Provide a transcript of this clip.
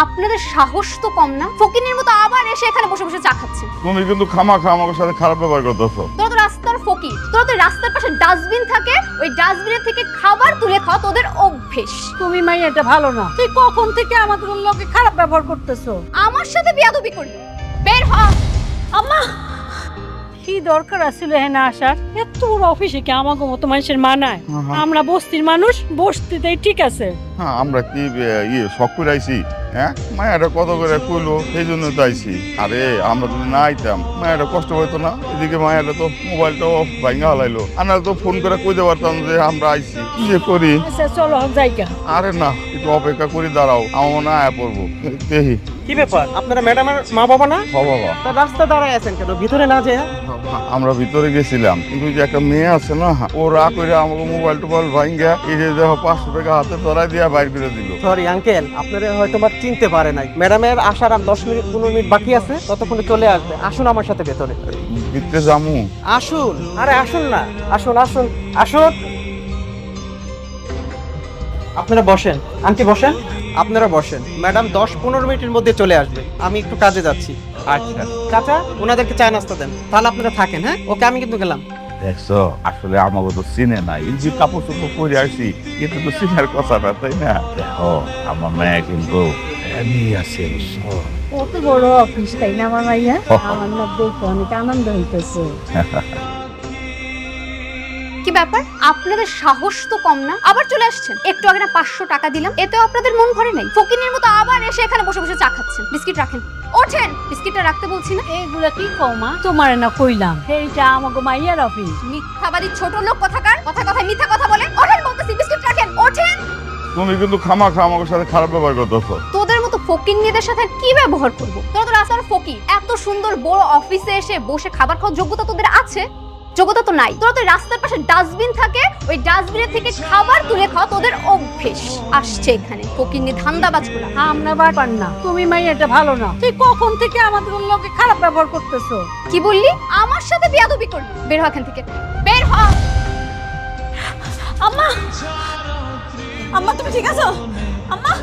আপনাদের সাহস তো কম না, ফকিনের মতো আবার এসে এখানে বসে বসে চা খাচ্ছেন। তুমি কিন্তু খামাখা আমার সাথে খারাপ ব্যবহার করতেছো। তোরা তো রাস্তার ফকির, তোরা তো রাস্তার পাশে ডাস্টবিন থাকে, ওই ডাস্টবিনের থেকে খাবার তুলে খাওয়া তোদের অভ্যেস। তুমি মাই এটা ভালো না, তুই কখন থেকে আমাদের লোকে খারাপ ব্যবহার করতেছো? আমার সাথে বিয়াদবি করবি, বের হ। আম্মা, কি দরকার আছিল এখানে আসার? এত বড় অফিসে কি আমাকে মতো মানুষের মানায়? আমরা বস্তির মানুষ, বস্তিতেই ঠিক আছে। হ্যাঁ, আমরা কি শখ করে আইছি? হ্যাঁ, মায়াটা কত করে কইলো, সেই জন্য তো আইছি। আরে আমরা যদি না আইতাম মায়াটা কষ্ট হইতো না। এদিকে মায়াটা তো মোবাইলটাও ভাঙা হলাইলো, আমরা তো ফোন করে কইতে পারতাম যে আমরা আইছি। কি যে করি? আচ্ছা চলো যাইগা। আরে না, একটু অপেক্ষা করি, দাঁড়াও, আমার মনে হয় আয়া পড়বো। দেখি কি ব্যাপার, আপনারা ম্যাডামের মা বাবা না? হ বাবা, তা রাস্তা দাঁড়ায় আছেন কেন, ভিতরে না যায়? আমরা ভিতরে গেছিলাম, কিন্তু ওই যে একটা মেয়ে আছে না, ও রাগ করে আমাকে মোবাইল টোবাইল ভাঙ্গা এই যে দেখো 500 টাকা হাতে ধরাই দিয়া বাইর করে দিল। সরি আঙ্কেল, আপনারা হয়তো বা চিনতে পারে নাই। ম্যাডামের আসার আর 10 মিনিট 15 মিনিট বাকি আছে, ততক্ষণে চলে আসবে। আসুন আমার সাথে ভেতরে ভিতরে যামু। আসুন। আরে আসুন না, আসুন আসুন আসুন। আপনারা বসেন, আন্টি বসেন। আপনারা বসেন, ম্যাডাম 10-15 মিনিটের মধ্যে চলে আসবে। আমি একটু কাজে যাচ্ছি। আচ্ছা চাচা, ওনাদেরকে চা নাস্তা দেন, তাহলে আপনারা থাকেন। হ্যাঁ, ওকে, আমি কিন্তু গেলাম। দেখছো, আসলে আমাকে তো চিনে নাই। এই যে কাপড় চোপড় পরে আসি, এটা তো চিনার কথা না, তাই না? দেখো, আমার মেয়ে কিন্তু এমনি আছে। কত বড় অফিস, তাই না আমার মাইয়া? আমার না দেখে অনেক আনন্দ হইতেছে। কি ব্যাপার, আপনাদের সাহস তো কম না, আবার চলে আসছেন। একটু আগে না 500 টাকা দিলাম, এতেও আপনাদের মন ভরে নাই। ফকিনের মতো আবার এসে এখানে বসে বসে চা খাচ্ছেন। বিস্কিট রাখেন, ওঠেন। বিস্কিটটা রাখতে বলছি না? এইগুলা কি কমা? তোমার না কইলাম এইটা আমাকে মাইয়ার অফিস। মিথ্যাবাদী ছোট লোক কোথাকার, কথায় কথায় মিথ্যা কথা বলে। ওঠেন বলতেছি, বিস্কিট রাখেন, ওঠেন। তুমি কিন্তু খামাখা আমার সাথে খারাপ ব্যবহার করতেছো। তোদের মতো ফকিন্নিদের সাথে আর কি ব্যবহার করব? তোরা তো রাস্তার ফকির। এত সুন্দর বড় অফিসে এসে বসে খাবার খাওয়ার যোগ্যতা তোদের আছে? যোগ্যতা তো নাই। তোরা তো রাস্তার পাশে ডাস্টবিন থাকে, ওই ডাস্টবিনের থেকে খাবার তুলে খাওয়া তোদের অভ্যেস। আসছে এখানে ফকিন্নি ধান্দাবাজগুলা। আমরা ব্যাপার না, তুমি মাই এটা ভালো না, তুই কখন থেকে আমাদের লোকে খারাপ ব্যবহার করতেছো? কি বললি? আমার সাথে বিয়াদবি করবি, বের হ এখান থেকে, বের হ। আম্মা, আম্মা তুমি ঠিক আছো? আম্মা